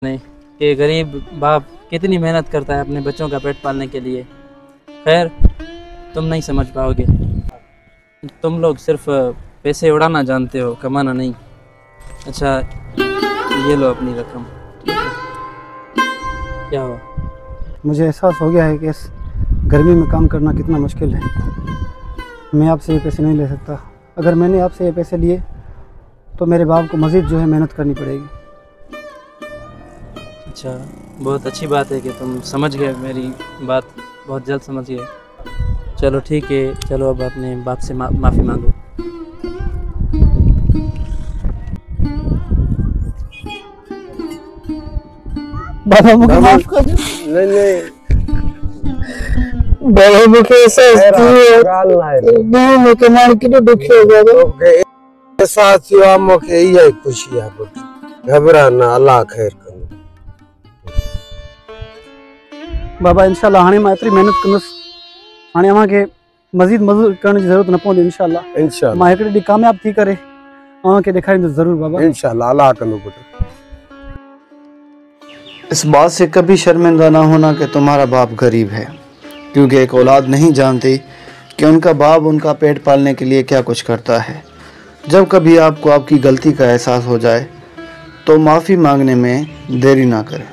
नहीं कि गरीब बाप कितनी मेहनत करता है अपने बच्चों का पेट पालने के लिए। खैर, तुम नहीं समझ पाओगे, तुम लोग सिर्फ पैसे उड़ाना जानते हो, कमाना नहीं। अच्छा, ये लो अपनी रकम। क्या हुआ? मुझे एहसास हो गया है कि इस गर्मी में काम करना कितना मुश्किल है। मैं आपसे ये पैसे नहीं ले सकता। अगर मैंने आपसे ये पैसे लिए तो मेरे बाप को मज़ीद जो है मेहनत करनी पड़ेगी। अच्छा, बहुत अच्छी बात है कि तुम समझ गए मेरी बात, बहुत जल्द समझ गए। चलो ठीक है, चलो अब अपने बाप से माफ़ी मांगो। बाबा मुझे माफ कर दो। नहीं बाबा मुझे एहसास नहीं मुझे मान के तो दुखी हो गया। एहसास हुआ मुझे यही खुशी है पुट, घबराना, अल्लाह खैर करे। बाबा इंशाल्लाह हाणे मां एतरी मेहनत कंदुसि, हाणे अव्हां खे मज़ीद मज़दूर करण जी ज़रूरत न पवंदी। इंशाल्लाह मां हिकिड़े ॾींहुं कामयाब थी करे अव्हां खे ॾेखारींदुसि ज़रूर बाबा। इंशाल्लाह अल्लाह कंदो पुट। इस बात से कभी शर्मिंदा ना होना कि तुम्हारा बाप गरीब है, क्योंकि एक औलाद नहीं जानती कि उनका बाप उनका पेट पालने के लिए क्या कुछ करता है। जब कभी आपको आपकी गलती का एहसास हो जाए तो माफ़ी मांगने में देरी ना करें।